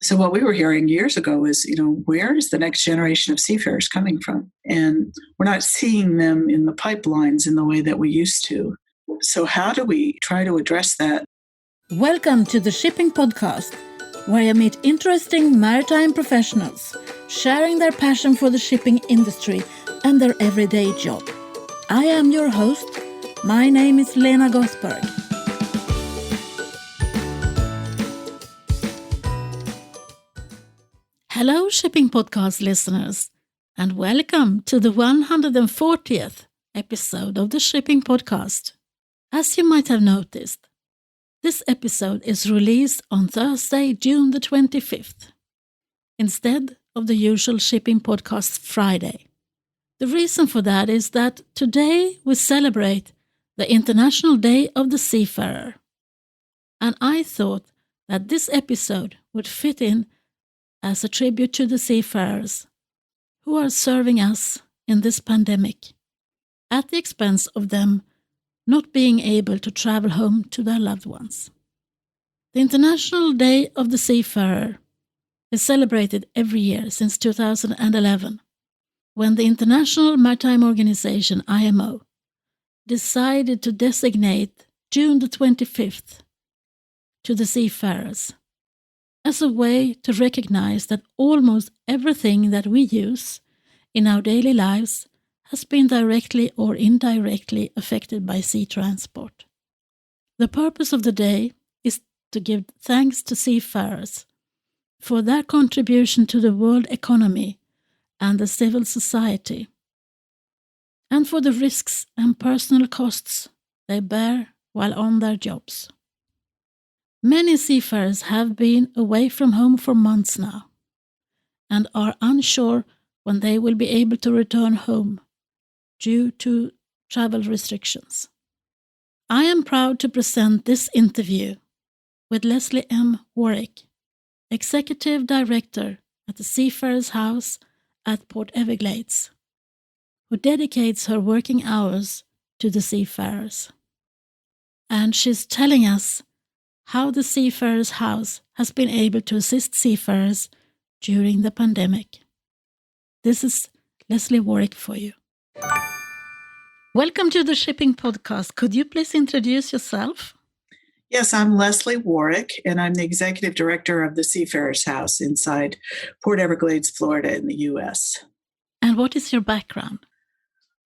So what we were hearing years ago is, where is the next generation of seafarers coming from? And we're not seeing them in the pipelines in the way that we used to. So how do we try to address that? Welcome to the Shipping Podcast, where I meet interesting maritime professionals sharing their passion for the shipping industry and their everyday job. I am your host. My name is Lena Gothberg. Hello, Shipping Podcast listeners, and welcome to the 140th episode of the Shipping Podcast. As you might have noticed, this episode is released on Thursday, June the 25th, instead of the usual Shipping Podcast Friday. The reason for that is that today we celebrate the International Day of the Seafarer, and I thought that this episode would fit in as a tribute to the seafarers who are serving us in this pandemic, at the expense of them not being able to travel home to their loved ones. The International Day of the Seafarer is celebrated every year since 2011, when the International Maritime Organization, IMO, decided to designate June the 25th to the seafarers as a way to recognize that almost everything that we use in our daily lives has been directly or indirectly affected by sea transport. The purpose of the day is to give thanks to seafarers for their contribution to the world economy and the civil society, and for the risks and personal costs they bear while on their jobs. Many seafarers have been away from home for months now and are unsure when they will be able to return home due to travel restrictions. I am proud to present this interview with Lesley M. Warrick, Executive Director at the Seafarers House at Port Everglades, who dedicates her working hours to the seafarers. And she's telling us how the Seafarers House has been able to assist seafarers during the pandemic. This is Lesley Warrick for you. Welcome to the Shipping Podcast. Could you please introduce yourself? Yes, I'm Lesley Warrick, and I'm the Executive Director of the Seafarers House inside Port Everglades, Florida in the U.S. And what is your background?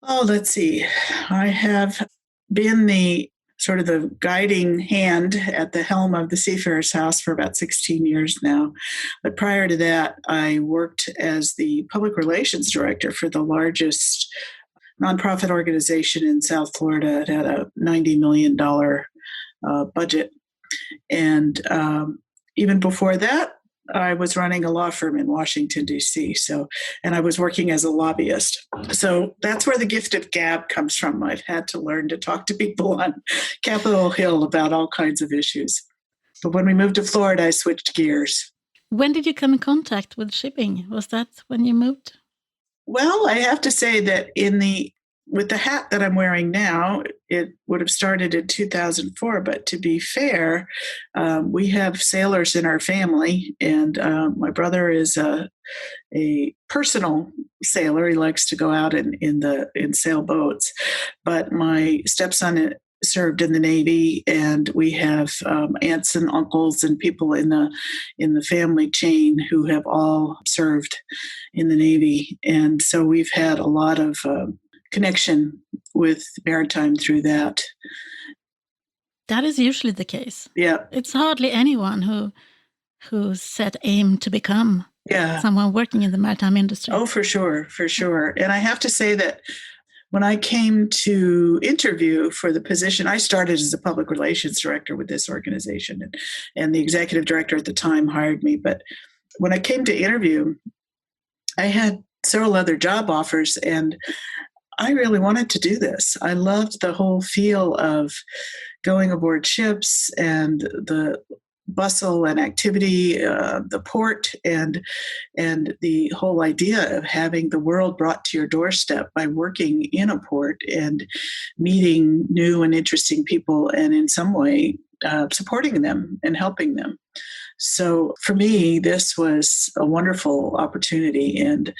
Oh, let's see. I have been the guiding hand at the helm of the Seafarers House for about 16 years now. But prior to that, I worked as the Public Relations Director for the largest nonprofit organization in South Florida. It had a $90 million budget. And even before that, I was running a law firm in Washington, D.C. And I was working as a lobbyist. So that's where the gift of gab comes from. I've had to learn to talk to people on Capitol Hill about all kinds of issues. But when we moved to Florida, I switched gears. When did you come in contact with shipping? Was that when you moved? Well, I have to say that with the hat that I'm wearing now, it would have started in 2004. But to be fair, we have sailors in our family, and my brother is a personal sailor. He likes to go out in sailboats. But my stepson served in the Navy, and we have aunts and uncles and people in the family chain who have all served in the Navy, and so we've had a lot of connection with maritime through that. That is usually the case. Yeah. It's hardly anyone who set aim to become someone working in the maritime industry. Oh, for sure. And I have to say that when I came to interview for the position, I started as a public relations director with this organization, and the executive director at the time hired me. But when I came to interview, I had several other job offers, and I really wanted to do this. I loved the whole feel of going aboard ships and the bustle and activity, the port, and the whole idea of having the world brought to your doorstep by working in a port and meeting new and interesting people, and in some way supporting them and helping them. So for me, this was a wonderful opportunity, and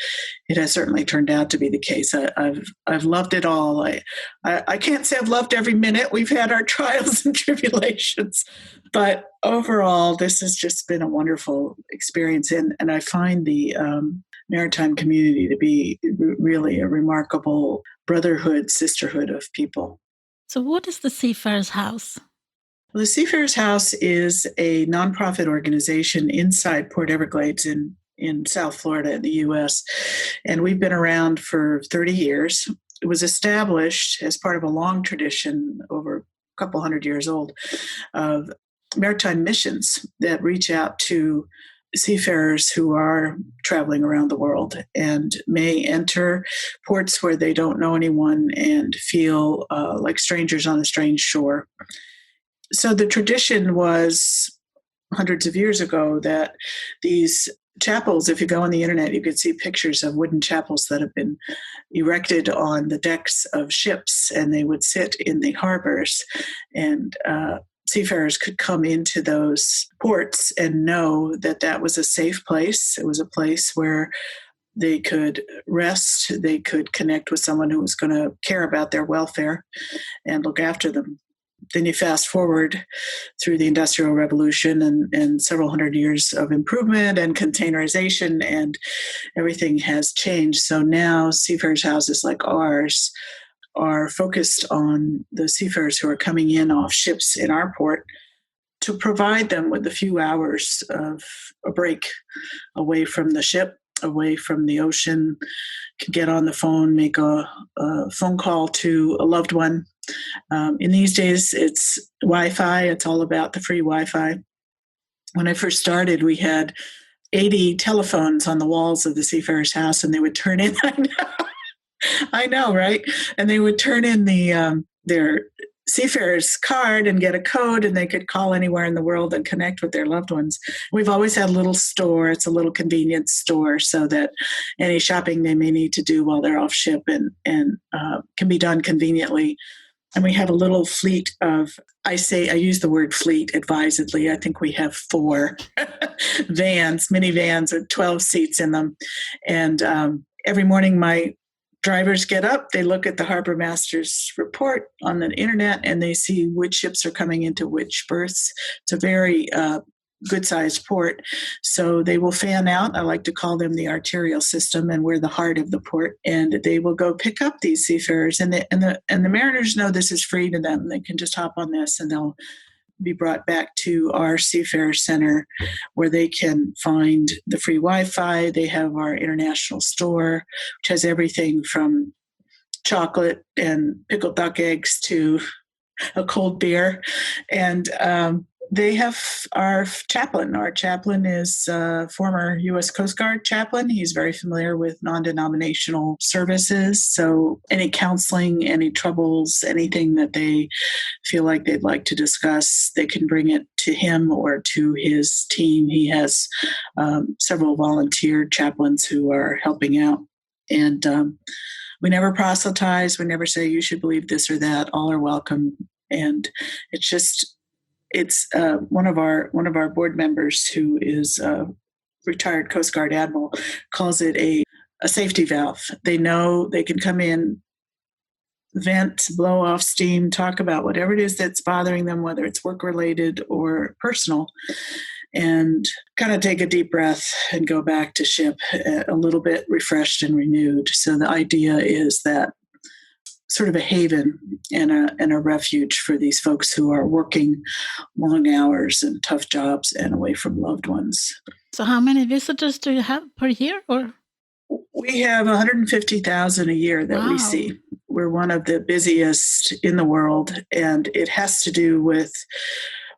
it has certainly turned out to be the case. I've loved it all. I can't say I've loved every minute. We've had our trials and tribulations, but overall, this has just been a wonderful experience. And I find the maritime community to be really a remarkable brotherhood, sisterhood of people. So what is the Seafarers House? Well, the Seafarers House is a nonprofit organization inside Port Everglades in South Florida in the U.S., and we've been around for 30 years. It was established as part of a long tradition, over a couple hundred years old, of maritime missions that reach out to seafarers who are traveling around the world and may enter ports where they don't know anyone and feel like strangers on a strange shore. So the tradition was hundreds of years ago that these chapels, if you go on the internet, you could see pictures of wooden chapels that have been erected on the decks of ships, and they would sit in the harbors, and seafarers could come into those ports and know that that was a safe place. It was a place where they could rest, they could connect with someone who was going to care about their welfare and look after them. Then you fast forward through the Industrial Revolution and several hundred years of improvement and containerization, and everything has changed. So now seafarers' houses like ours are focused on the seafarers who are coming in off ships in our port to provide them with a few hours of a break away from the ship, away from the ocean, can get on the phone, make a phone call to a loved one. In these days, it's Wi-Fi. It's all about the free Wi-Fi. When I first started, we had 80 telephones on the walls of the Seafarers' House, and they would turn in. I know, right? And they would turn in their Seafarers card and get a code, and they could call anywhere in the world and connect with their loved ones. We've always had a little store. It's a little convenience store so that any shopping they may need to do while they're off ship and can be done conveniently. And we have a little fleet of, I use the word fleet advisedly. I think we have 4 minivans with 12 seats in them. And every morning my drivers get up, they look at the harbor master's report on the internet, and they see which ships are coming into which berths. It's a very good-sized port. So they will fan out. I like to call them the arterial system, and we're the heart of the port. And they will go pick up these seafarers, and the mariners know this is free to them. They can just hop on this, and they'll be brought back to our Seafarer Center, where they can find the free Wi-Fi. They have our international store, which has everything from chocolate and pickled duck eggs to a cold beer. And they have our chaplain. Our chaplain is a former U.S. Coast Guard chaplain. He's very familiar with non-denominational services. So any counseling, any troubles, anything that they feel like they'd like to discuss, they can bring it to him or to his team. He has several volunteer chaplains who are helping out. And we never proselytize. We never say you should believe this or that. All are welcome. And it's one of our board members, who is a retired Coast Guard admiral, calls it a safety valve. They know they can come in, vent, blow off steam, talk about whatever it is that's bothering them, whether it's work-related or personal, and kind of take a deep breath and go back to ship a little bit refreshed and renewed. So the idea is that sort of a haven and a refuge for these folks who are working long hours and tough jobs and away from loved ones. So how many visitors do you have per year? Or we have 150,000 a year that we see. We're one of the busiest in the world, and it has to do with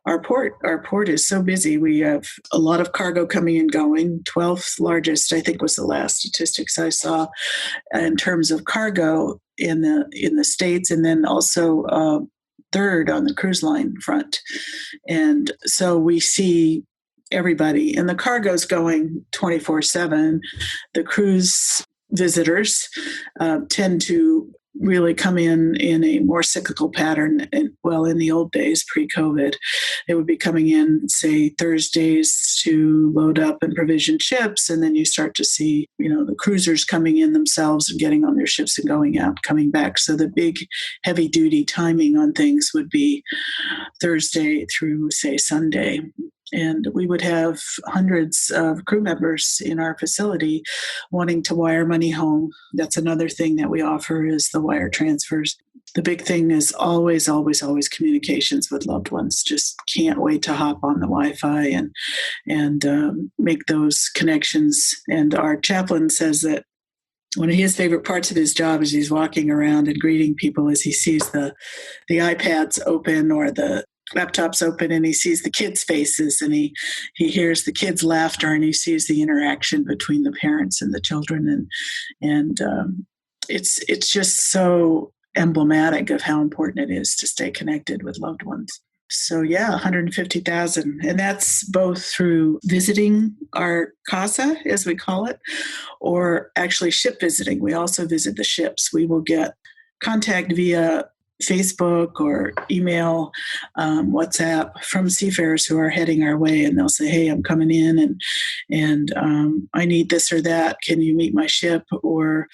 our port. Our port is so busy. We have a lot of cargo coming and going. 12th largest, I think, was the last statistics I saw in terms of cargo in the States, and then also third on the cruise line front. And so we see everybody, and the cargo's going 24/7. The cruise visitors tend to really come in a more cyclical pattern. And, well, in the old days, pre-COVID, they would be coming in, say, Thursdays to load up and provision ships. And then you start to see, the cruisers coming in themselves and getting on their ships and going out, coming back. So the big heavy duty timing on things would be Thursday through, say, Sunday. And we would have hundreds of crew members in our facility wanting to wire money home. That's another thing that we offer is the wire transfers. The big thing is always, always, always communications with loved ones. Just can't wait to hop on the Wi-Fi and make those connections. And our chaplain says that one of his favorite parts of his job is he's walking around and greeting people as he sees the iPads open or the laptops open, and he sees the kids' faces, and he hears the kids' laughter, and he sees the interaction between the parents and the children, and it's just so emblematic of how important it is to stay connected with loved ones. So yeah, 150,000, and that's both through visiting our casa, as we call it, or actually ship visiting. We also visit the ships. We will get contact via Facebook or email, WhatsApp from seafarers who are heading our way, and they'll say, "Hey, I'm coming in, and I need this or that. Can you meet my ship?" Or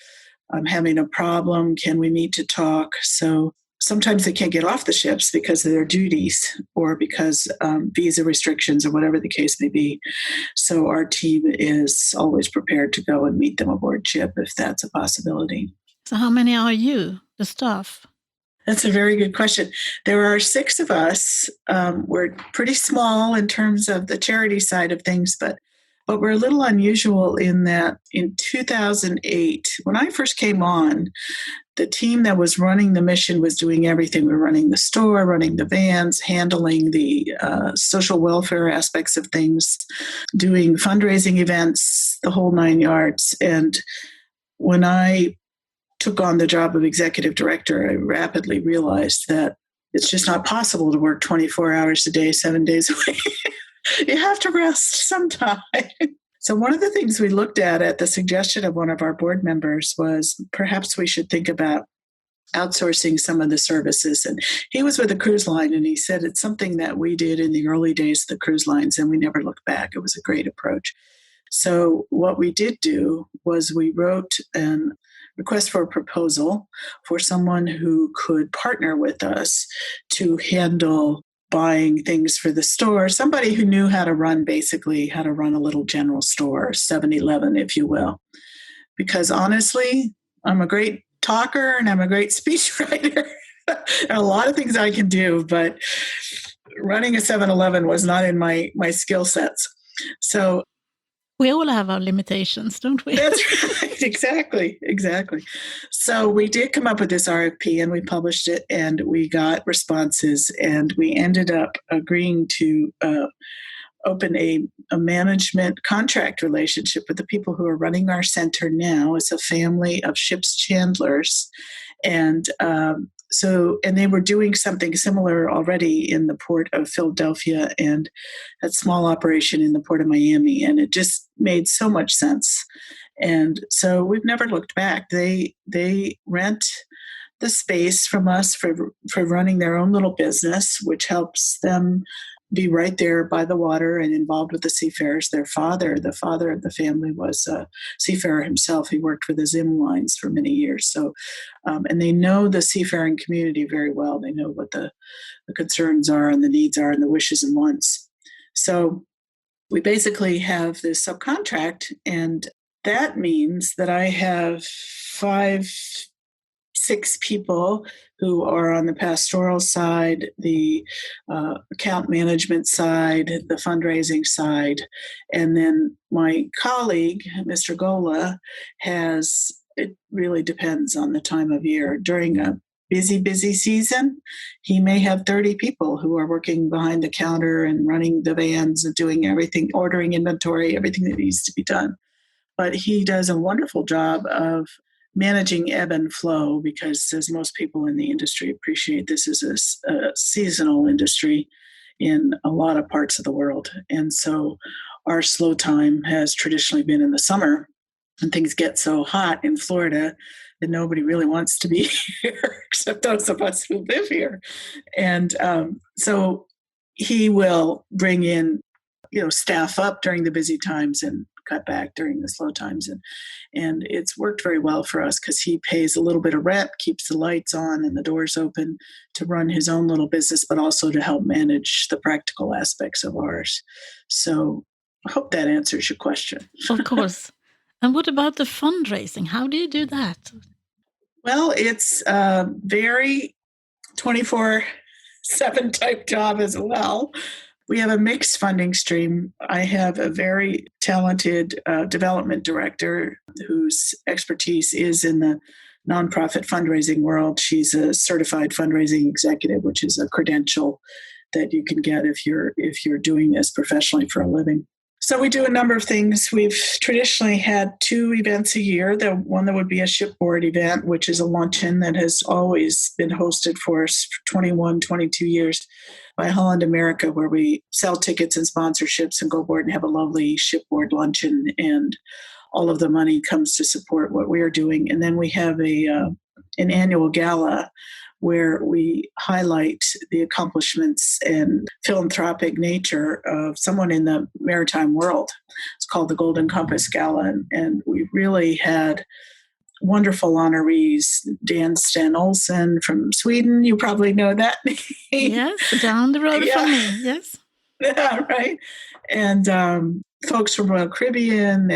"I'm having a problem. Can we meet to talk?" So sometimes they can't get off the ships because of their duties or because visa restrictions or whatever the case may be. So our team is always prepared to go and meet them aboard ship if that's a possibility. So how many are you, the staff? That's a very good question. There are 6 of us. We're pretty small in terms of the charity side of things, but we're a little unusual in that in 2008, when I first came on, the team that was running the mission was doing everything. We were running the store, running the vans, handling the social welfare aspects of things, doing fundraising events, the whole 9 yards. And when I took on the job of executive director, I rapidly realized that it's just not possible to work 24 hours a day, 7 days a week. You have to rest sometime. So one of the things we looked at the suggestion of one of our board members was perhaps we should think about outsourcing some of the services. And he was with a cruise line, and he said it's something that we did in the early days of the cruise lines, and we never looked back. It was a great approach. So what we did do was we wrote an request for a proposal for someone who could partner with us to handle buying things for the store, somebody who knew how to run a little general store, 7-Eleven, if you will. Because honestly, I'm a great talker and I'm a great speechwriter. There are a lot of things I can do, but running a 7-Eleven was not in my skill sets. So we all have our limitations, don't we? That's right. Exactly. So we did come up with this RFP and we published it and we got responses, and we ended up agreeing to open a management contract relationship with the people who are running our center now. It's a family of ship's chandlers. And and they were doing something similar already in the Port of Philadelphia and that small operation in the Port of Miami. And it just made so much sense. And so we've never looked back. They rent the space from us for running their own little business, which helps them be right there by the water and involved with the seafarers. Their father, the father of the family, was a seafarer himself. He worked for the Zim lines for many years. So, and they know the seafaring community very well. They know what the concerns are and the needs are and the wishes and wants. So we basically have this subcontract, and that means that I have 6 people who are on the pastoral side, the account management side, the fundraising side. And then my colleague, Mr. Gola, it really depends on the time of year. During a busy season, he may have 30 people who are working behind the counter and running the vans and doing everything, ordering inventory, everything that needs to be done. But he does a wonderful job of managing ebb and flow because, as most people in the industry appreciate, this is a seasonal industry in a lot of parts of the world. And so our slow time has traditionally been in the summer. and things get so hot in Florida that nobody really wants to be here except those of us who live here. And so he will bring in, staff up during the busy times and cut back during the slow times. And it's worked very well for us because he pays a little bit of rent, keeps the lights on and the doors open to run his own little business, but also to help manage the practical aspects of ours. So I hope that answers your question. Of course. And what about the fundraising? How do you do that? Well, it's a very 24/7 type job as well. We have a mixed funding stream. I have a very talented development director whose expertise is in the nonprofit fundraising world. She's a certified fundraising executive, which is a credential that you can get if you're doing this professionally for a living. So we do a number of things. We've traditionally had 2 events a year. The one that would be a shipboard event, which is a luncheon that has always been hosted for us for 21, 22 years by Holland America, where we sell tickets and sponsorships and go aboard and have a lovely shipboard luncheon. And all of the money comes to support what we're doing. And then we have an annual gala where we highlight the accomplishments and philanthropic nature of someone in the maritime world. It's called the Golden Compass Gala, and we really had wonderful honorees. Dan Sten Olsen from Sweden, you probably know that name. Yes, down the road from me, yes. Yeah, right. And folks from Royal Caribbean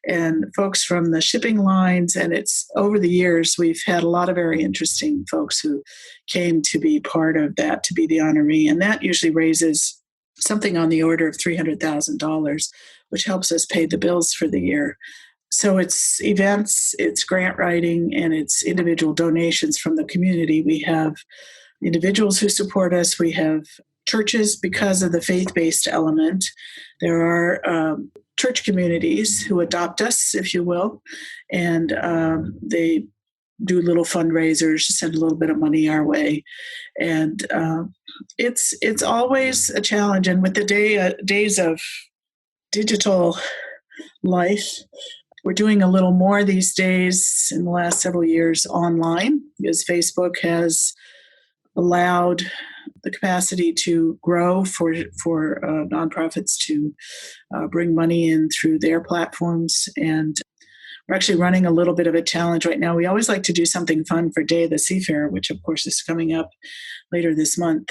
and folks from the shipping lines. And it's over the years, we've had a lot of very interesting folks who came to be part of that, to be the honoree. And that usually raises something on the order of $300,000, which helps us pay the bills for the year. So it's events, it's grant writing, and it's individual donations from the community. We have individuals who support us. We have churches because of the faith-based element. There are church communities who adopt us, if you will, and they do little fundraisers, send a little bit of money our way. And it's always a challenge. And with the days of digital life, we're doing a little more these days in the last several years online, because Facebook has allowed the capacity to grow for nonprofits to bring money in through their platforms. And we're actually running a little bit of a challenge right now. We always like to do something fun for Day of the Seafarer, which of course is coming up later this month,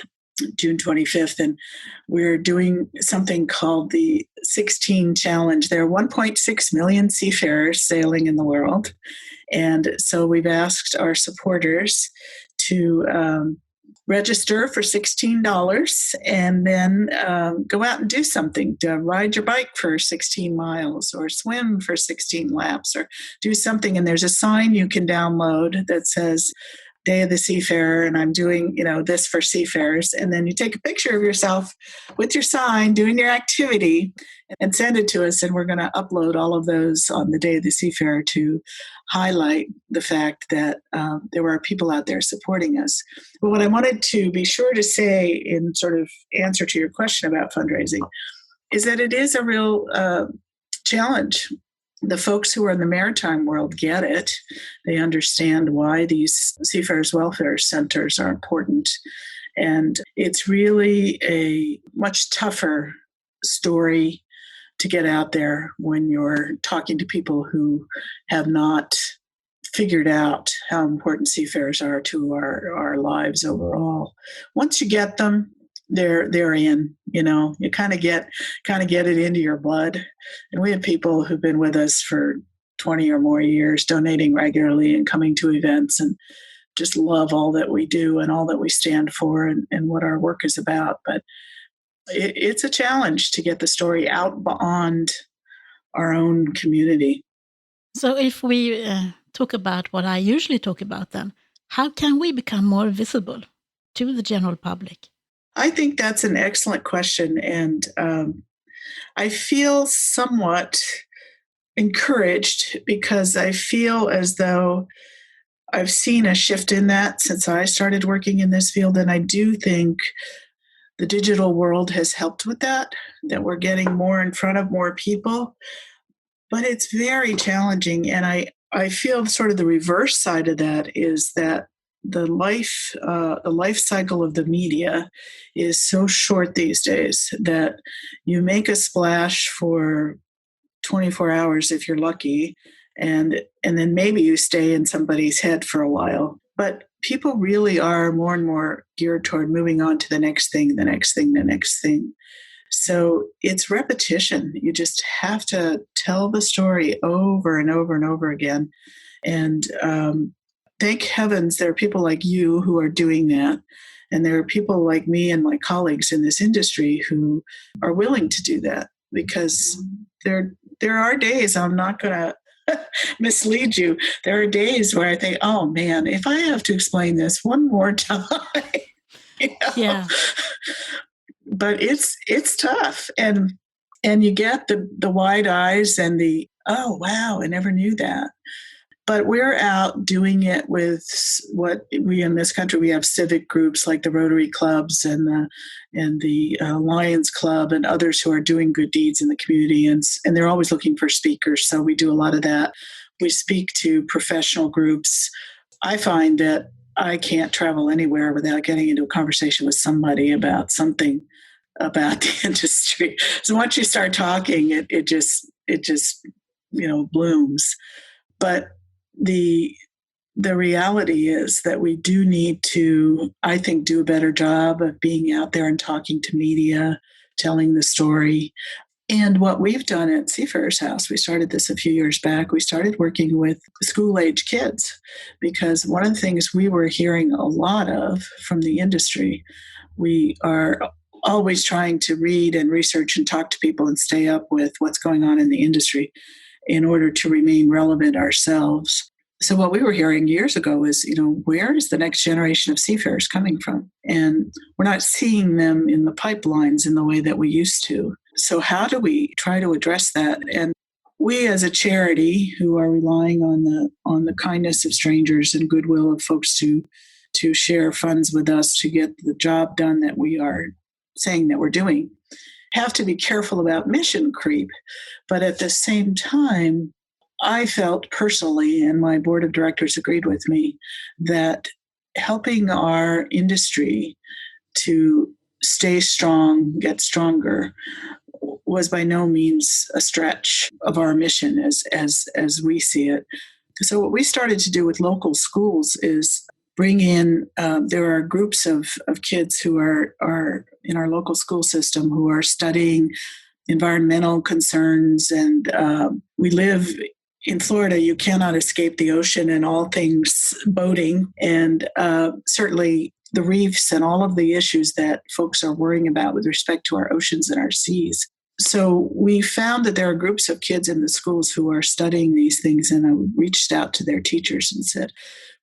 June 25th. And we're doing something called the 16 Challenge. There are 1.6 million seafarers sailing in the world. And so we've asked our supporters to register for $16 and then go out and do something, to ride your bike for 16 miles or swim for 16 laps or do something. And there's a sign you can download that says Day of the Seafarer, and I'm doing, this for seafarers. And then you take a picture of yourself with your sign doing your activity and send it to us. And we're going to upload all of those on the Day of the Seafarer to highlight the fact that there were people out there supporting us. But what I wanted to be sure to say in sort of answer to your question about fundraising is that it is a real challenge. The folks who are in the maritime world get it. They understand why these Seafarers Welfare Centers are important. And it's really a much tougher story to get out there when you're talking to people who have not figured out how important seafarers are to our lives overall. Once you get them, they're in, you kind of get it into your blood. And we have people who've been with us for 20 or more years, donating regularly and coming to events and just love all that we do and all that we stand for and what our work is about. But it's a challenge to get the story out beyond our own community. So if we talk about what I usually talk about then, how can we become more visible to the general public? I think that's an excellent question. And I feel somewhat encouraged because I feel as though I've seen a shift in that since I started working in this field. And I do think the digital world has helped with that we're getting more in front of more people. but it's very challenging. And I feel sort of the reverse side of that is that the life cycle of the media is so short these days that you make a splash for 24 hours if you're lucky, and then maybe you stay in somebody's head for a while. But people really are more and more geared toward moving on to the next thing, the next thing, the next thing. So it's repetition. You just have to tell the story over and over and over again. And thank heavens there are people like you who are doing that. And there are people like me and my colleagues in this industry who are willing to do that, because there are days, I'm not going to mislead you. There are days where I think, oh man, if I have to explain this one more time, you know? Yeah. But it's tough, and you get the wide eyes and the, oh wow, I never knew that. But we're out doing it with what we in this country, we have civic groups like the Rotary clubs and the Lions Club and others who are doing good deeds in the community, and they're always looking for speakers. So we do a lot of that. We speak to professional groups. I find that I can't travel anywhere without getting into a conversation with somebody about something about the industry. So once you start talking, it just blooms. But the reality is that we do need to, I think, do a better job of being out there and talking to media, telling the story. And what we've done at Seafarers House, we started this a few years back, we started working with school-age kids, because one of the things we were hearing a lot of from the industry, we are always trying to read and research and talk to people and stay up with what's going on in the industry in order to remain relevant ourselves. So what we were hearing years ago is, where is the next generation of seafarers coming from? And we're not seeing them in the pipelines in the way that we used to. So how do we try to address that? And we as a charity who are relying on the kindness of strangers and goodwill of folks to share funds with us to get the job done that we are saying that we're doing, have to be careful about mission creep. But at the same time, I felt personally, and my board of directors agreed with me, that helping our industry to stay strong, get stronger, was by no means a stretch of our mission as we see it. So what we started to do with local schools is bring in, there are groups of kids who are in our local school system who are studying environmental concerns. And we live in Florida. You cannot escape the ocean and all things boating, and certainly the reefs and all of the issues that folks are worrying about with respect to our oceans and our seas. So we found that there are groups of kids in the schools who are studying these things, and I reached out to their teachers and said,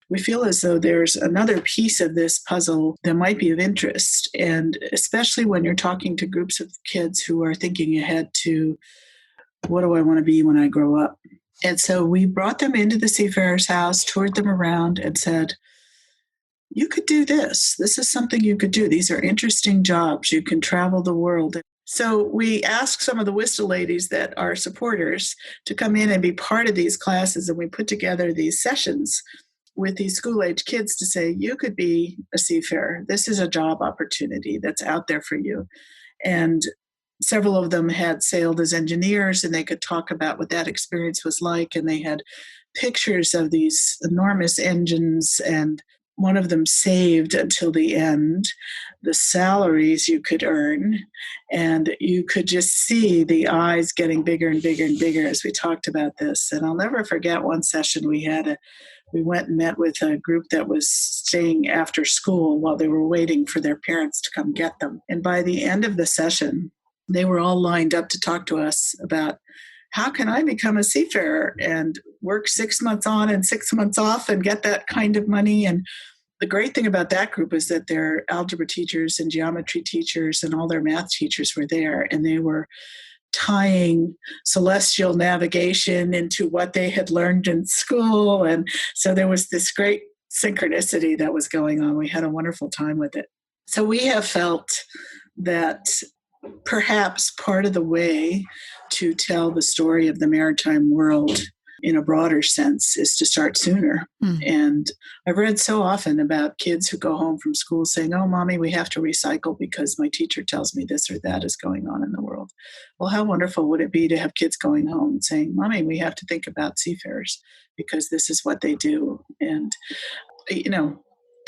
we feel as though there's another piece of this puzzle that might be of interest, and especially when you're talking to groups of kids who are thinking ahead to, what do I want to be when I grow up? And so we brought them into the Seafarers House, toured them around, and said, you could do this. This is something you could do. These are interesting jobs. You can travel the world. So we asked some of the Whistle ladies that are supporters to come in and be part of these classes, and we put together these sessions with these school-age kids to say, you could be a seafarer. This is a job opportunity that's out there for you. And several of them had sailed as engineers, and they could talk about what that experience was like. And they had pictures of these enormous engines, and one of them saved until the end the salaries you could earn. And you could just see the eyes getting bigger and bigger and bigger as we talked about this. And I'll never forget one session we had. We went and met with a group that was staying after school while they were waiting for their parents to come get them. And by the end of the session, they were all lined up to talk to us about, how can I become a seafarer and work 6 months on and 6 months off and get that kind of money? And the great thing about that group is that their algebra teachers and geometry teachers and all their math teachers were there, and they were tying celestial navigation into what they had learned in school. And so there was this great synchronicity that was going on. We had a wonderful time with it. So we have felt that perhaps part of the way to tell the story of the maritime world in a broader sense is to start sooner. And I've read so often about kids who go home from school saying, "Oh, Mommy, we have to recycle because my teacher tells me this or that is going on in the world." Well, how wonderful would it be to have kids going home and saying, "Mommy, we have to think about seafarers because this is what they do." And,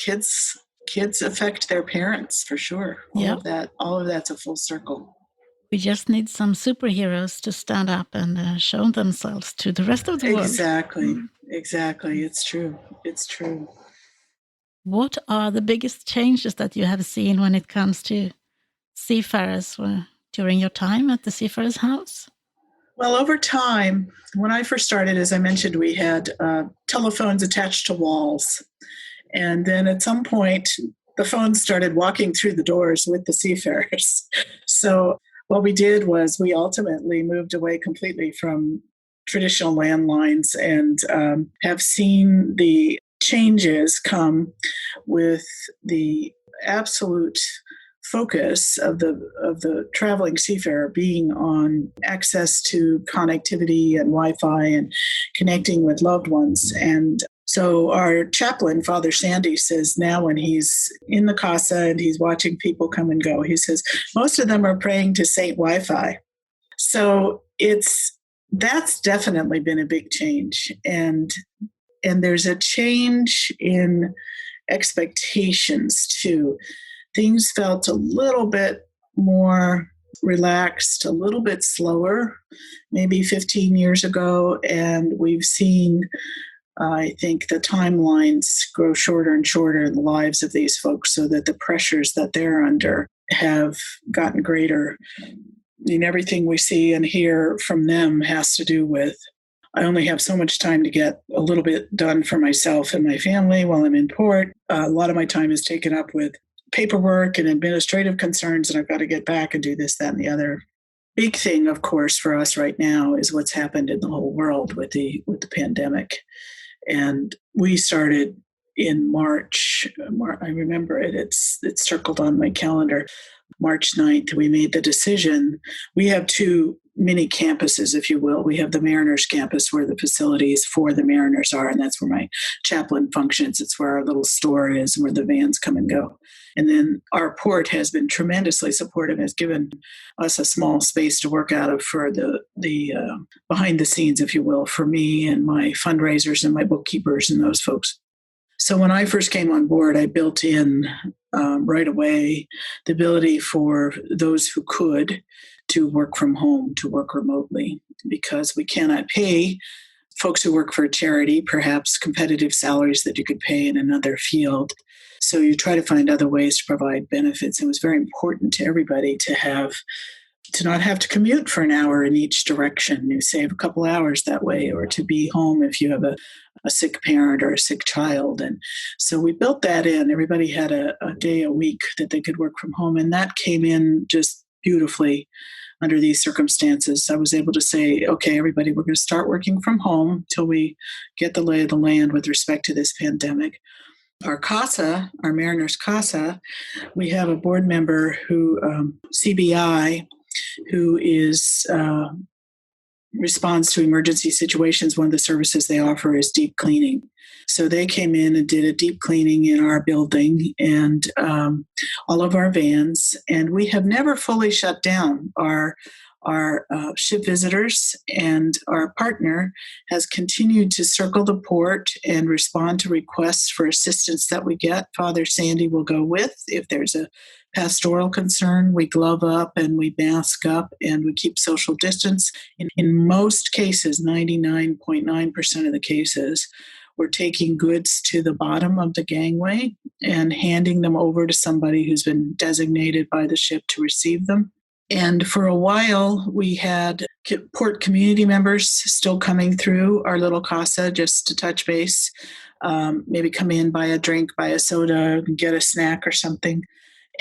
kids affect their parents for sure. All of that's a full circle. We just need some superheroes to stand up and show themselves to the rest of the world. Exactly. It's true. What are the biggest changes that you have seen when it comes to seafarers during your time at the Seafarers House? Well, over time, when I first started, as I mentioned, we had telephones attached to walls. And then at some point, the phones started walking through the doors with the seafarers. So what we did was we ultimately moved away completely from traditional landlines and have seen the changes come with the absolute focus of the traveling seafarer being on access to connectivity and Wi-Fi and connecting with loved ones. And so our chaplain, Father Sandy, says now when he's in the casa and he's watching people come and go, he says, most of them are praying to Saint Wi-Fi. So that's definitely been a big change. And there's a change in expectations too. Things felt a little bit more relaxed, a little bit slower, maybe 15 years ago. And we've seen, I think, the timelines grow shorter and shorter in the lives of these folks so that the pressures that they're under have gotten greater. Everything we see and hear from them has to do with, I only have so much time to get a little bit done for myself and my family while I'm in port. A lot of my time is taken up with paperwork and administrative concerns, and I've got to get back and do this, that, and the other. Big thing, of course, for us right now is what's happened in the whole world with the pandemic. And we started in March. I remember it. It's circled on my calendar. March 9th, we made the decision. We have two mini campuses, if you will. We have the Mariners campus where the facilities for the Mariners are, and that's where my chaplain functions. It's where our little store is, where the vans come and go. And then our port has been tremendously supportive, has given us a small space to work out of for the behind the scenes, if you will, for me and my fundraisers and my bookkeepers and those folks. So when I first came on board, I built in right away the ability for those who could to work from home, to work remotely, because we cannot pay folks who work for a charity perhaps competitive salaries that you could pay in another field. So you try to find other ways to provide benefits. It was very important to everybody to not have to commute for an hour in each direction. You save a couple hours that way, or to be home if you have a sick parent or a sick child. And so we built that in. Everybody had a day a week that they could work from home. And that came in just beautifully under these circumstances. I was able to say, okay, everybody, we're going to start working from home till we get the lay of the land with respect to this pandemic. Our CASA, our Mariners CASA, we have a board member who, CBI, who is responds to emergency situations. One of the services they offer is deep cleaning. So they came in and did a deep cleaning in our building and all of our vans. And we have never fully shut down. Our ship visitors and our partner has continued to circle the port and respond to requests for assistance that we get. Father Sandy will go with. If there's a pastoral concern, we glove up and we mask up and we keep social distance. In most cases, 99.9% of the cases, we're taking goods to the bottom of the gangway and handing them over to somebody who's been designated by the ship to receive them. And for a while, we had port community members still coming through our little casa just to touch base, maybe come in, buy a drink, buy a soda, get a snack or something.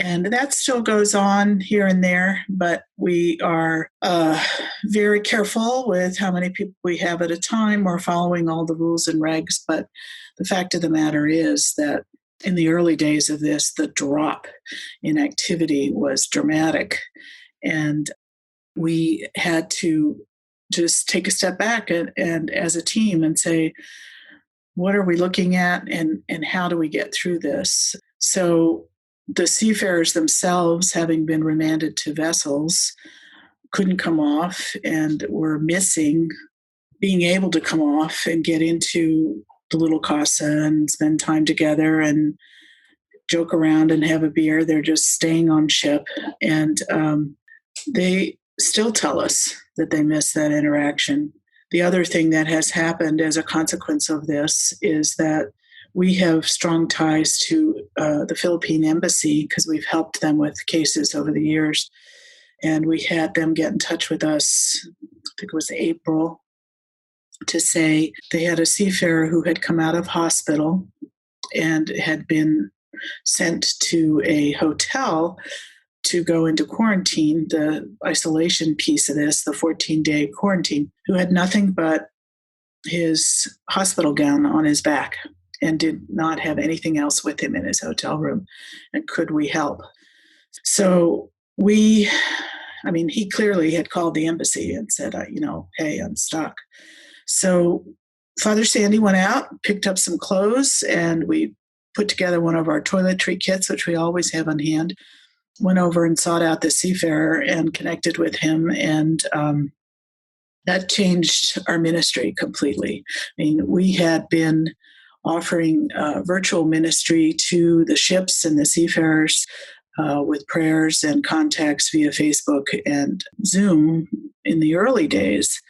And that still goes on here and there, but we are very careful with how many people we have at a time. We're following all the rules and regs. But the fact of the matter is that in the early days of this, the drop in activity was dramatic. And we had to just take a step back and as a team and say, what are we looking at and how do we get through this? So the seafarers themselves, having been remanded to vessels, couldn't come off and were missing being able to come off and get into the little casa and spend time together and joke around and have a beer. They're just staying on ship. And they still tell us that they miss that interaction. The other thing that has happened as a consequence of this is that we have strong ties to the Philippine embassy because we've helped them with cases over the years. And we had them get in touch with us, I think it was April, to say they had a seafarer who had come out of hospital and had been sent to a hotel to go into quarantine, the isolation piece of this, the 14-day quarantine, who had nothing but his hospital gown on his back and did not have anything else with him in his hotel room. And could we help? So he clearly had called the embassy and said, hey, I'm stuck. So Father Sandy went out, picked up some clothes, and we put together one of our toiletry kits, which we always have on hand, went over and sought out the seafarer and connected with him. And that changed our ministry completely. I mean, we had been offering virtual ministry to the ships and the seafarers with prayers and contacts via Facebook and Zoom in the early days.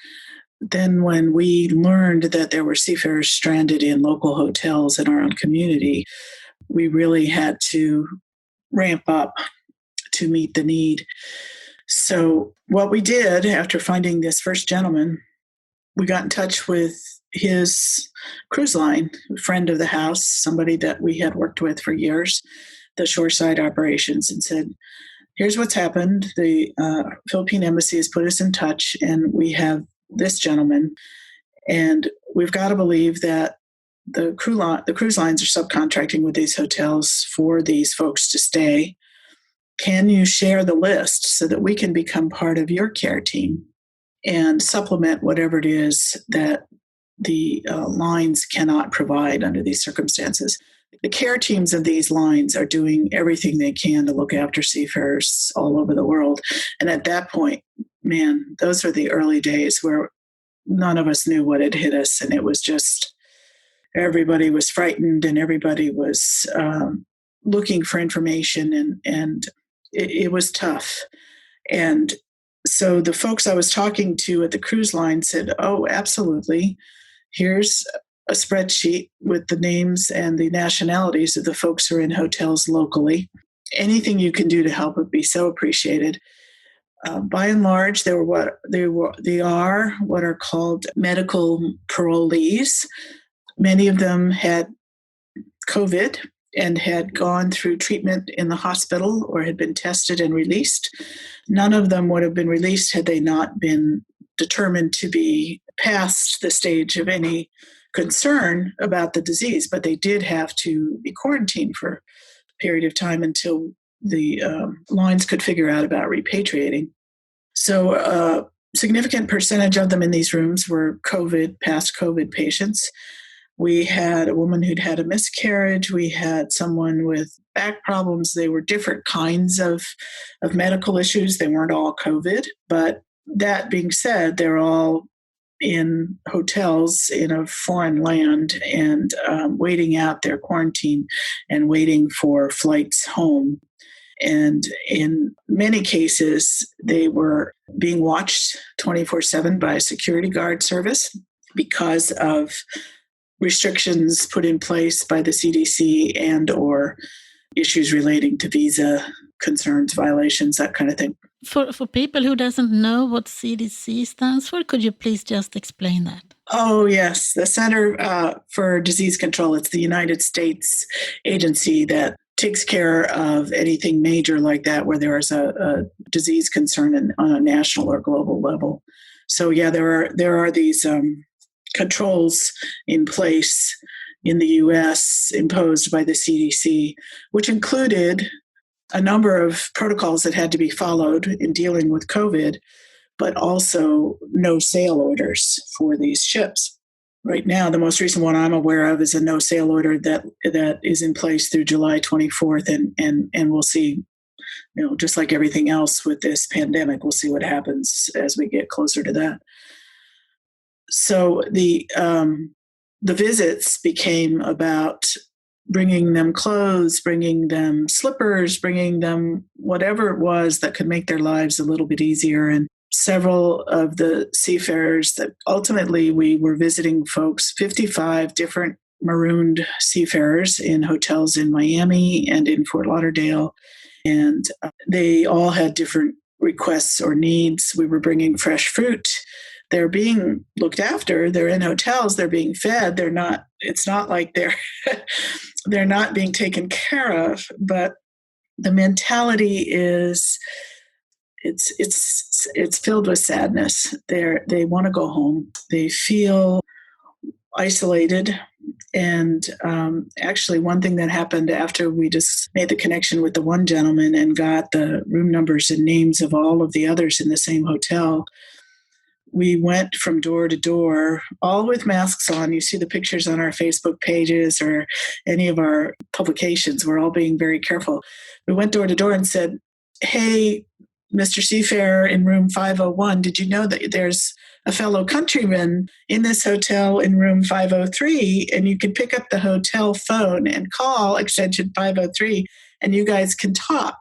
Then when we learned that there were seafarers stranded in local hotels in our own community, we really had to ramp up to meet the need. So what we did after finding this first gentleman, we got in touch with his cruise line, a friend of the house, somebody that we had worked with for years, the shoreside operations, and said, here's what's happened. The Philippine embassy has put us in touch, and we have this gentleman, and we've got to believe that the cruise lines are subcontracting with these hotels for these folks to stay. Can you share the list so that we can become part of your care team and supplement whatever it is that the lines cannot provide under these circumstances? The care teams of these lines are doing everything they can to look after seafarers all over the world. And at that point, man, those were the early days where none of us knew what had hit us. And it was just, everybody was frightened and everybody was looking for information and it was tough. And so the folks I was talking to at the cruise line said, oh, absolutely. Here's a spreadsheet with the names and the nationalities of the folks who are in hotels locally. Anything you can do to help would be so appreciated. By and large, they are what are called medical parolees. Many of them had COVID and had gone through treatment in the hospital or had been tested and released. None of them would have been released had they not been determined to be past the stage of any concern about the disease, but they did have to be quarantined for a period of time until the lines could figure out about repatriating. So a significant percentage of them in these rooms were past COVID patients. We had a woman who'd had a miscarriage. We had someone with back problems. They were different kinds of medical issues. They weren't all COVID. But that being said, they're all in hotels in a foreign land and waiting out their quarantine and waiting for flights home. And in many cases, they were being watched 24/7 by a security guard service because of restrictions put in place by the CDC and or issues relating to visa concerns, violations, that kind of thing. For people who doesn't know what CDC stands for, could you please just explain that? Oh, yes. The Center for Disease Control. It's the United States agency that takes care of anything major like that where there is a disease concern on a national or global level. So, yeah, there are these controls in place in the U.S. imposed by the CDC, which included a number of protocols that had to be followed in dealing with COVID, but also no sail orders for these ships. Right now, the most recent one I'm aware of is a no sail order that is in place through July 24th, and we'll see. Just like everything else with this pandemic, we'll see what happens as we get closer to that. So the visits became about bringing them clothes, bringing them slippers, bringing them whatever it was that could make their lives a little bit easier. And several of the seafarers that ultimately we were visiting folks, 55 different marooned seafarers in hotels in Miami and in Fort Lauderdale. And they all had different requests or needs. We were bringing fresh fruit. They're being looked after. They're in hotels. They're being fed. It's not like they're not being taken care of. But the mentality is, it's filled with sadness. They want to go home. They feel isolated. And actually, one thing that happened after we just made the connection with the one gentleman and got the room numbers and names of all of the others in the same hotel, we went from door to door, all with masks on. You see the pictures on our Facebook pages or any of our publications. We're all being very careful. We went door to door and said, "Hey, Mr. Seafarer in room 501, did you know that there's a fellow countryman in this hotel in room 503, and you can pick up the hotel phone and call extension 503, and you guys can talk."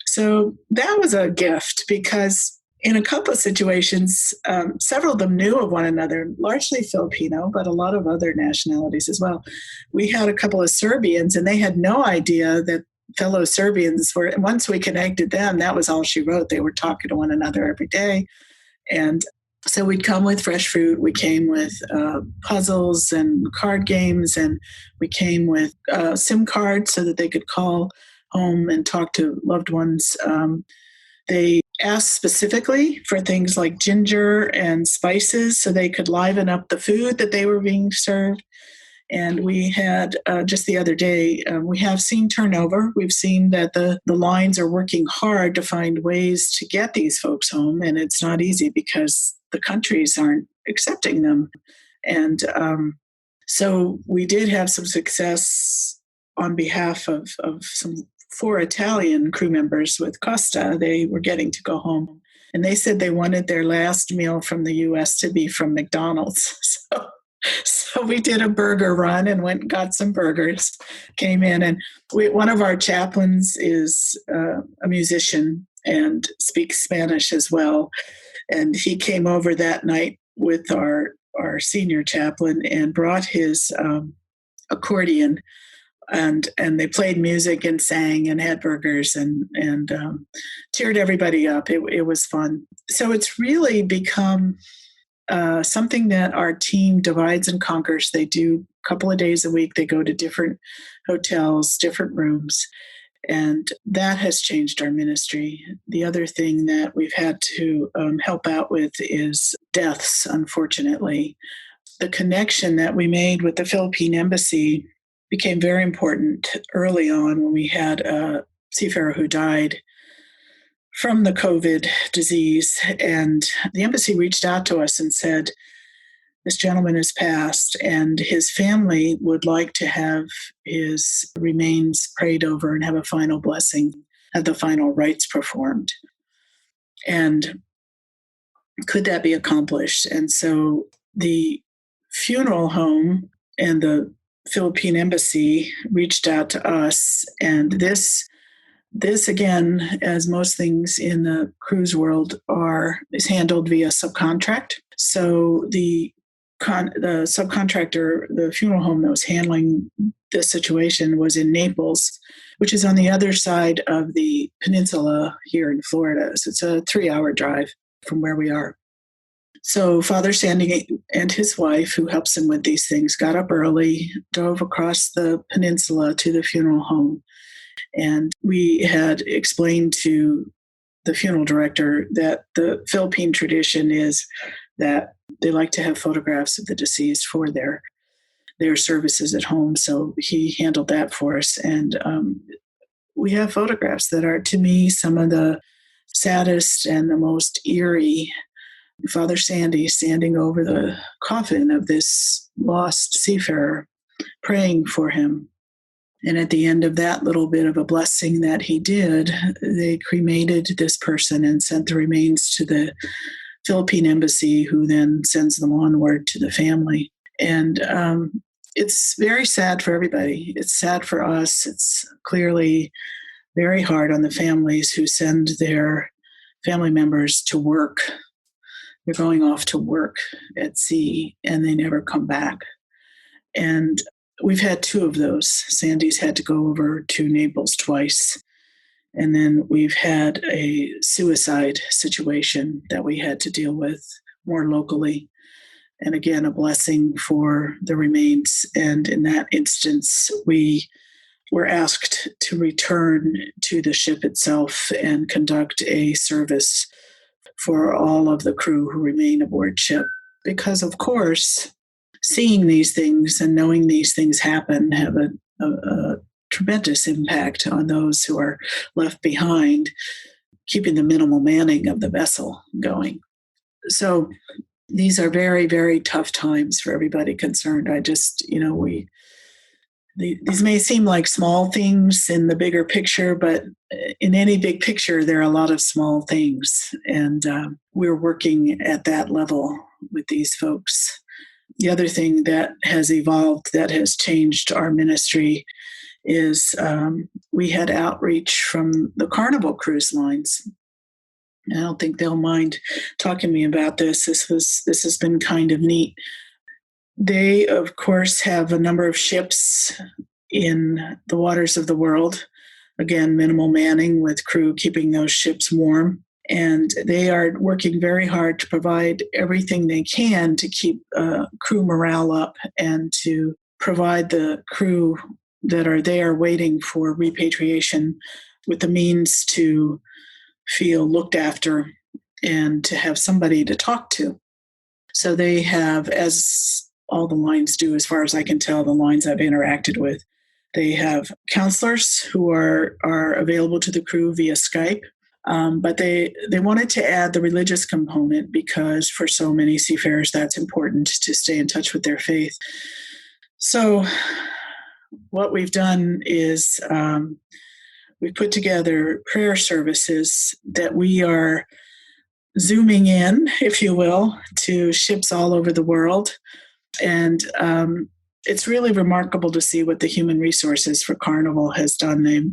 So that was a gift, because in a couple of situations, several of them knew of one another, largely Filipino, but a lot of other nationalities as well. We had a couple of Serbians, and they had no idea that fellow Serbians were, and once we connected them, that was all she wrote. They were talking to one another every day. And so we'd come with fresh fruit. We came with puzzles and card games, and we came with SIM cards so that they could call home and talk to loved ones. They asked specifically for things like ginger and spices so they could liven up the food that they were being served. And we had, just the other day, we have seen turnover. We've seen that the lines are working hard to find ways to get these folks home. And it's not easy because the countries aren't accepting them. And so we did have some success on behalf of some 4 Italian crew members with Costa. They were getting to go home. And they said they wanted their last meal from the U.S. to be from McDonald's. So we did a burger run and went and got some burgers, came in. And one of our chaplains is a musician and speaks Spanish as well. And he came over that night with our senior chaplain and brought his accordion. And they played music and sang and had burgers and cheered everybody up. It was fun. So it's really become something that our team divides and conquers. They do a couple of days a week. They go to different hotels, different rooms, and that has changed our ministry. The other thing that we've had to help out with is deaths, unfortunately. The connection that we made with the Philippine Embassy became very important early on when we had a seafarer who died from the COVID disease. And the embassy reached out to us and said, this gentleman has passed and his family would like to have his remains prayed over and have a final blessing, have the final rites performed. And could that be accomplished? And so the funeral home and the Philippine Embassy reached out to us, and this again, as most things in the cruise world is handled via subcontract. So the subcontractor, the funeral home that was handling this situation, was in Naples, which is on the other side of the peninsula here in Florida. So it's a 3-hour drive from where we are. So Father Sandy and his wife, who helps him with these things, got up early, drove across the peninsula to the funeral home. And we had explained to the funeral director that the Philippine tradition is that they like to have photographs of the deceased for their services at home. So he handled that for us. And we have photographs that are, to me, some of the saddest and the most eerie Father Sandy standing over the coffin of this lost seafarer, praying for him. And at the end of that little bit of a blessing that he did, they cremated this person and sent the remains to the Philippine embassy, who then sends them onward to the family. And it's very sad for everybody. It's sad for us. It's clearly very hard on the families who send their family members to work. They're going off to work at sea and they never come back. And we've had two of those. Sandy's had to go over to Naples twice. And then we've had a suicide situation that we had to deal with more locally. And again, a blessing for the remains. And in that instance, we were asked to return to the ship itself and conduct a service for all of the crew who remain aboard ship. Because, of course, seeing these things and knowing these things happen have a tremendous impact on those who are left behind, keeping the minimal manning of the vessel going. So these are very, very tough times for everybody concerned. These may seem like small things in the bigger picture, but in any big picture, there are a lot of small things. And we're working at that level with these folks. The other thing that has evolved, that has changed our ministry, is we had outreach from the Carnival cruise lines. I don't think they'll mind talking to me about this. This has been kind of neat. They, of course, have a number of ships in the waters of the world. Again, minimal manning with crew keeping those ships warm. And they are working very hard to provide everything they can to keep crew morale up and to provide the crew that are there waiting for repatriation with the means to feel looked after and to have somebody to talk to. So they have, as all the lines do, as far as I can tell, the lines I've interacted with, they have counselors who are available to the crew via Skype. But they wanted to add the religious component because for so many seafarers, that's important to stay in touch with their faith. So what we've done is we put together prayer services that we are zooming in, if you will, to ships all over the world. And it's really remarkable to see what the human resources for Carnival has done. They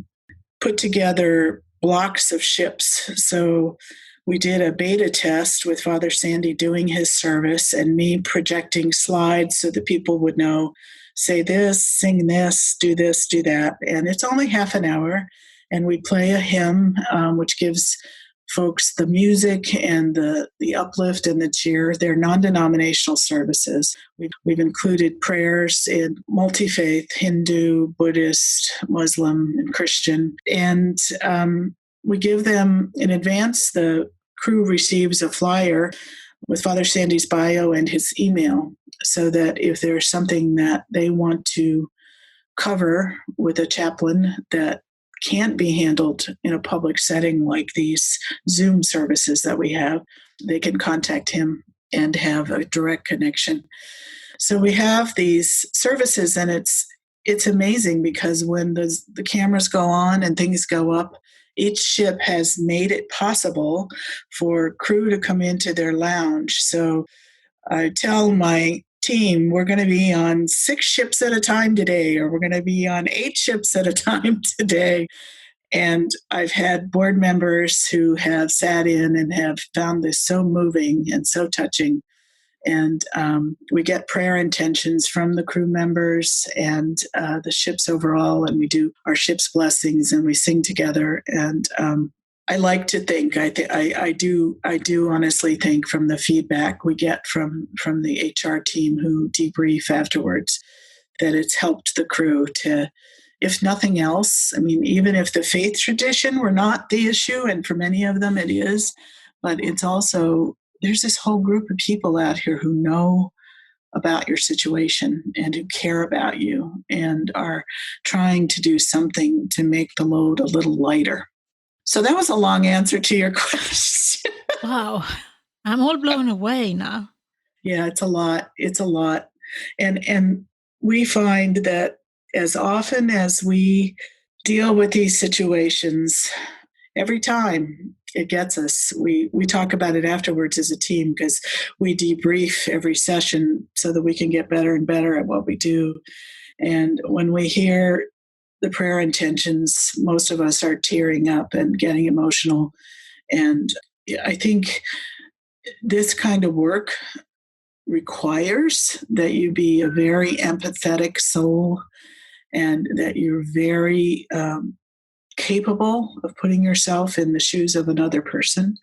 put together blocks of ships. So we did a beta test with Father Sandy doing his service and me projecting slides so that people would know, say this, sing this, do that. And it's only half an hour. And we play a hymn, which gives folks the music and the uplift and the cheer. They're non-denominational services. We've included prayers in multi-faith, Hindu, Buddhist, Muslim, and Christian. And we give them in advance. The crew receives a flyer with Father Sandy's bio and his email, so that if there's something that they want to cover with a chaplain that can't be handled in a public setting like these Zoom services that we have, they can contact him and have a direct connection. So we have these services, and it's amazing because when the cameras go on and things go up, each ship has made it possible for crew to come into their lounge. So I tell my team, we're going to be on 6 ships at a time today, or we're going to be on 8 ships at a time today. And I've had board members who have sat in and have found this so moving and so touching. And we get prayer intentions from the crew members and the ships overall, and we do our ship's blessings and we sing together. And I like to think, I do honestly think from the feedback we get from the HR team who debrief afterwards, that it's helped the crew to, if nothing else, I mean, even if the faith tradition were not the issue, and for many of them it is, but it's also, there's this whole group of people out here who know about your situation and who care about you and are trying to do something to make the load a little lighter. So that was a long answer to your question. Wow. I'm all blown away now. Yeah, it's a lot. It's a lot. And we find that as often as we deal with these situations, every time it gets us, we talk about it afterwards as a team because we debrief every session so that we can get better and better at what we do. And when we hear the prayer intentions, most of us are tearing up and getting emotional. And I think this kind of work requires that you be a very empathetic soul and that you're very capable of putting yourself in the shoes of another person.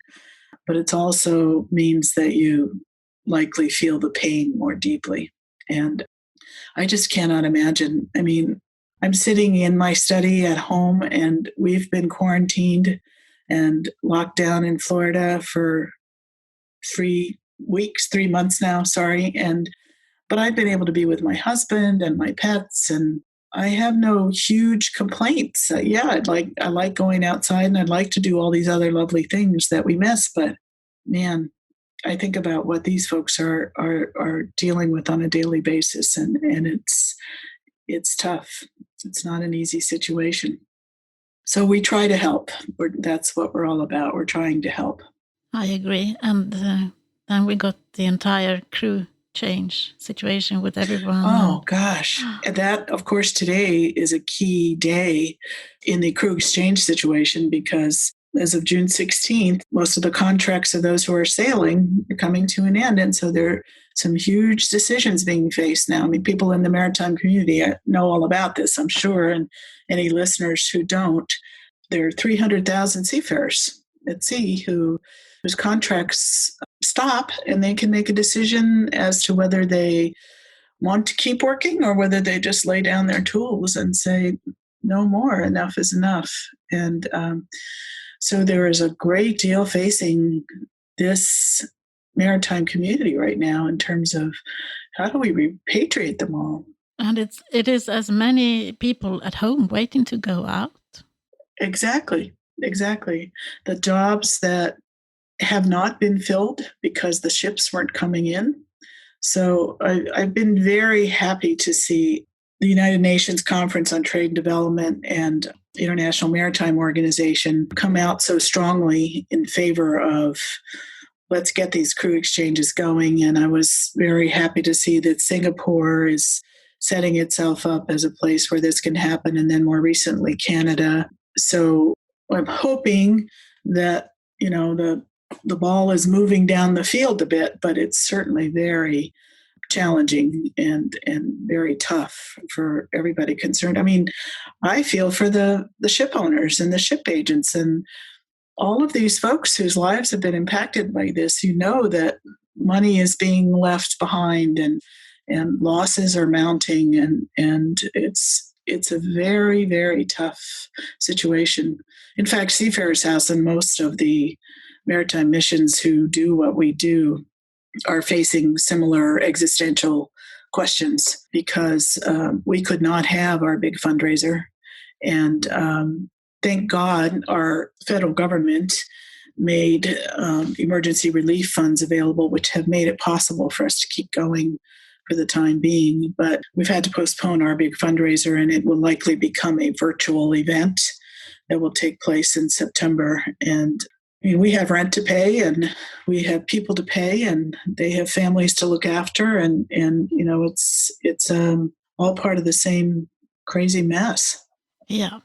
But it also means that you likely feel the pain more deeply. And I just cannot imagine. I mean, I'm sitting in my study at home and we've been quarantined and locked down in Florida for 3 months now, sorry. But I've been able to be with my husband and my pets, and I have no huge complaints. Yeah, I like going outside, and I'd like to do all these other lovely things that we miss. But man, I think about what these folks are dealing with on a daily basis, and it's tough. It's not an easy situation. So we try to help. That's what we're all about. We're trying to help. I agree. And then we got the entire crew change situation with everyone. Oh, gosh. That, of course, today is a key day in the crew exchange situation because as of June 16th, most of the contracts of those who are sailing are coming to an end. And so there are some huge decisions being faced now. I mean, people in the maritime community know all about this, I'm sure, and any listeners who don't. There are 300,000 seafarers at sea whose contracts stop, and they can make a decision as to whether they want to keep working or whether they just lay down their tools and say, no more, enough is enough. And so there is a great deal facing this maritime community right now in terms of how do we repatriate them all? And it is as many people at home waiting to go out. Exactly. The jobs that have not been filled because the ships weren't coming in. So I've been very happy to see the United Nations Conference on Trade and Development and the International Maritime Organization come out so strongly in favor of let's get these crew exchanges going. And I was very happy to see that Singapore is setting itself up as a place where this can happen. And then more recently, Canada. So I'm hoping that, the ball is moving down the field a bit, but it's certainly very challenging and very tough for everybody concerned. I mean, I feel for the ship owners and the ship agents and all of these folks whose lives have been impacted by this. That money is being left behind and losses are mounting and it's a very, very tough situation. In fact, Seafarers House and most of the maritime missions who do what we do are facing similar existential questions because we could not have our big fundraiser. And thank God our federal government made emergency relief funds available, which have made it possible for us to keep going for the time being. But we've had to postpone our big fundraiser, and it will likely become a virtual event that will take place in September. And we have rent to pay and we have people to pay and they have families to look after. And it's all part of the same crazy mess. Yeah.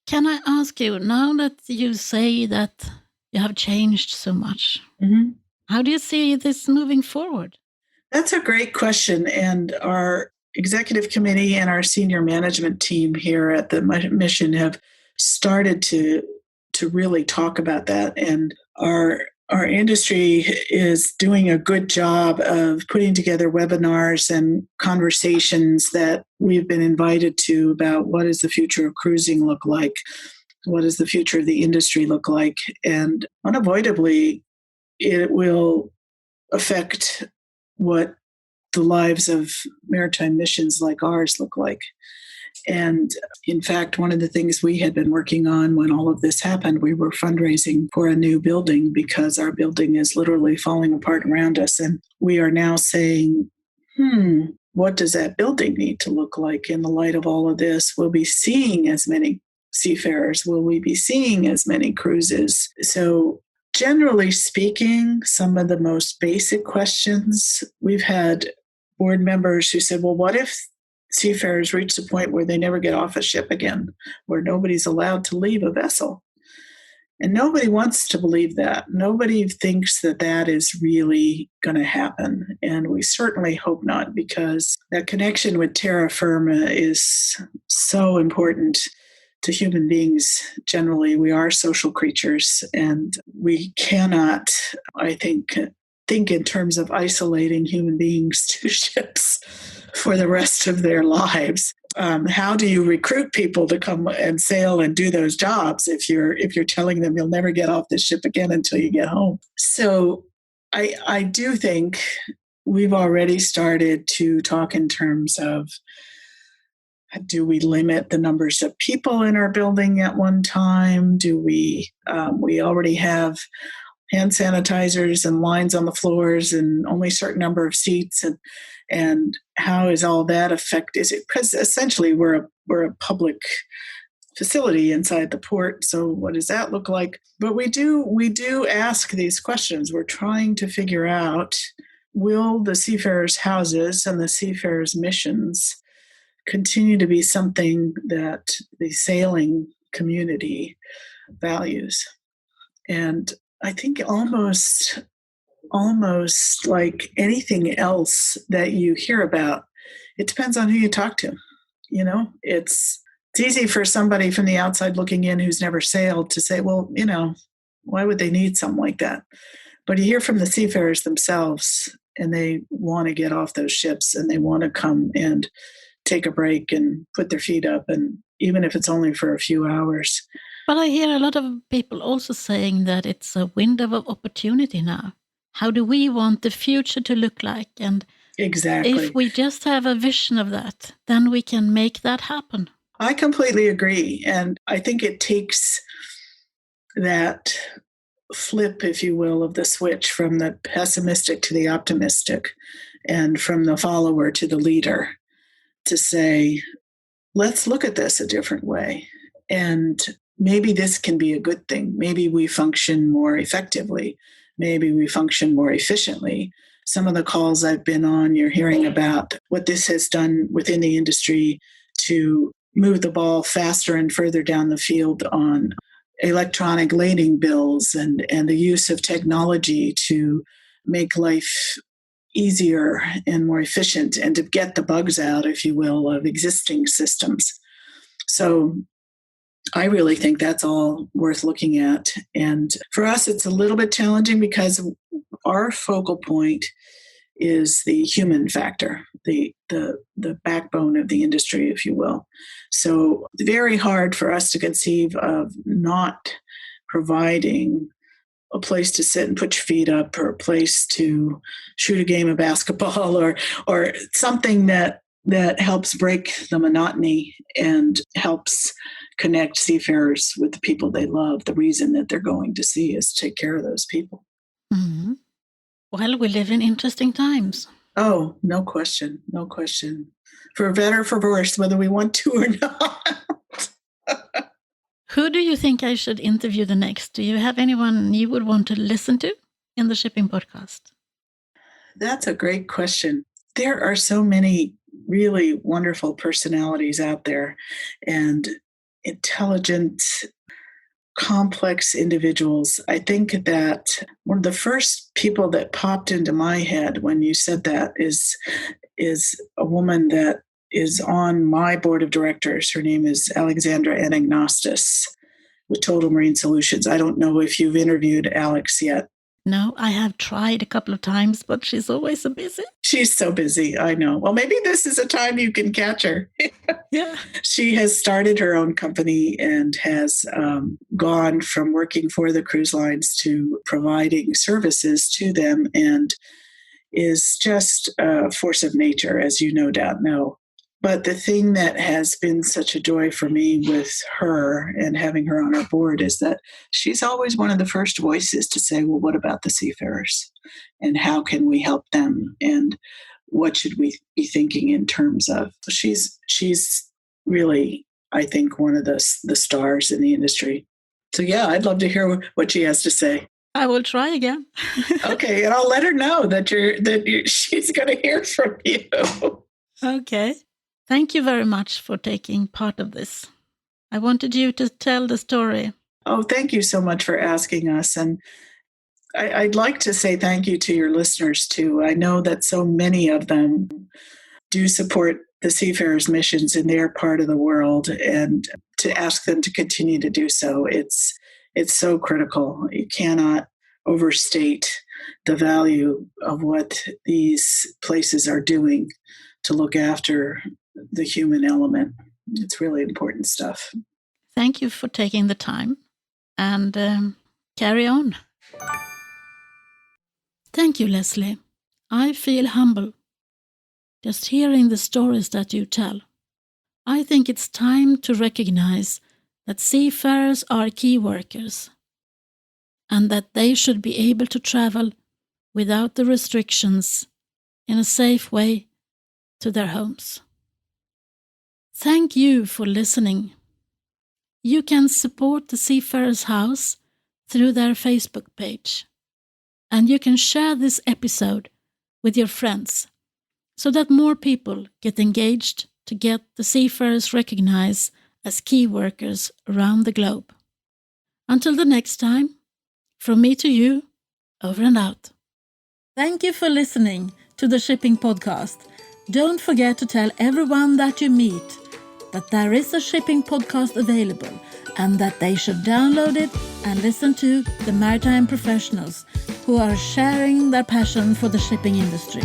Can I ask you, now that you say that you have changed so much, how do you see this moving forward? That's a great question. And our executive committee and our senior management team here at the mission have started to really talk about that. And our industry is doing a good job of putting together webinars and conversations that we've been invited to about what does the future of cruising look like? What does the future of the industry look like? And unavoidably, it will affect what the lives of maritime missions like ours look like. And in fact, one of the things we had been working on when all of this happened, we were fundraising for a new building because our building is literally falling apart around us. And we are now saying, what does that building need to look like in the light of all of this? We'll be seeing as many seafarers. Will we be seeing as many cruises? So generally speaking, some of the most basic questions, we've had board members who said, well, what if seafarers reach the point where they never get off a ship again, where nobody's allowed to leave a vessel? And nobody wants to believe that. Nobody thinks that that is really going to happen. And we certainly hope not, because that connection with terra firma is so important to human beings. Generally, we are social creatures, and we cannot, I think in terms of isolating human beings to ships for the rest of their lives. How do you recruit people to come and sail and do those jobs if you're telling them you'll never get off the ship again until you get home? So I do think we've already started to talk in terms of, do we limit the numbers of people in our building at one time? Do we already have hand sanitizers and lines on the floors and only a certain number of seats, and how is all that Is it because essentially we're a public facility inside the port, so what does that look like? But we do ask these questions. We're trying to figure out, will the seafarers' houses and the seafarers' missions continue to be something that the sailing community values? And I think almost like anything else that you hear about, it depends on who you talk to. It's easy for somebody from the outside looking in who's never sailed to say, well, why would they need something like that? But you hear from the seafarers themselves, and they want to get off those ships, and they want to come and take a break and put their feet up, and even if it's only for a few hours. But I hear a lot of people also saying that it's a window of opportunity now. How do we want the future to look like? And exactly, if we just have a vision of that, then we can make that happen. I completely agree. And I think it takes that flip, if you will, of the switch from the pessimistic to the optimistic, and from the follower to the leader, to say, let's look at this a different way. And maybe this can be a good thing. Maybe we function more effectively. Maybe we function more efficiently. Some of the calls I've been on, you're hearing about what this has done within the industry to move the ball faster and further down the field on electronic lading bills and the use of technology to make life easier and more efficient, and to get the bugs out, if you will, of existing systems. So I really think that's all worth looking at. And for us, it's a little bit challenging because our focal point is the human factor, the backbone of the industry, if you will. So it's very hard for us to conceive of not providing a place to sit and put your feet up, or a place to shoot a game of basketball, or something that helps break the monotony and helps connect seafarers with the people they love. The reason that they're going to sea is to take care of those people. Mm-hmm. Well, we live in interesting times. Oh, no question. No question. For better or for worse, whether we want to or not. Who do you think I should interview the next? Do you have anyone you would want to listen to in the Shipping Podcast? That's a great question. There are so many really wonderful personalities out there, and intelligent, complex individuals. I think that one of the first people that popped into my head when you said that is a woman that is on my board of directors. Her name is Alexandra Anagnostis with Total Marine Solutions. I don't know if you've interviewed Alex yet. No, I have tried a couple of times, but she's always so busy. She's so busy, I know. Well, maybe this is a time you can catch her. Yeah. She has started her own company and has gone from working for the cruise lines to providing services to them, and is just a force of nature, as you no doubt know. But the thing that has been such a joy for me with her and having her on our board is that she's always one of the first voices to say, well, what about the seafarers? And how can we help them? And what should we be thinking in terms of? She's really, I think, one of the stars in the industry. So yeah, I'd love to hear what she has to say. I will try again. Okay, and I'll let her know that she's going to hear from you. Okay. Thank you very much for taking part of this. I wanted you to tell the story. Oh, thank you so much for asking us. And I'd like to say thank you to your listeners, too. I know that so many of them do support the Seafarers missions in their part of the world, and to ask them to continue to do so, it's so critical. You cannot overstate the value of what these places are doing to look after the human element. It's really important stuff. Thank you for taking the time, and carry on. Thank you, Lesley. I feel humble just hearing the stories that you tell. I think it's time to recognize that seafarers are key workers and that they should be able to travel without the restrictions in a safe way to their homes. Thank you for listening. You can support the Seafarers House through their Facebook page, and you can share this episode with your friends so that more people get engaged to get the seafarers recognized as key workers around the globe. Until the next time, from me to you, over and out. Thank you for listening to the Shipping Podcast. Don't forget to tell everyone that you meet that there is a shipping podcast available and that they should download it and listen to the maritime professionals who are sharing their passion for the shipping industry.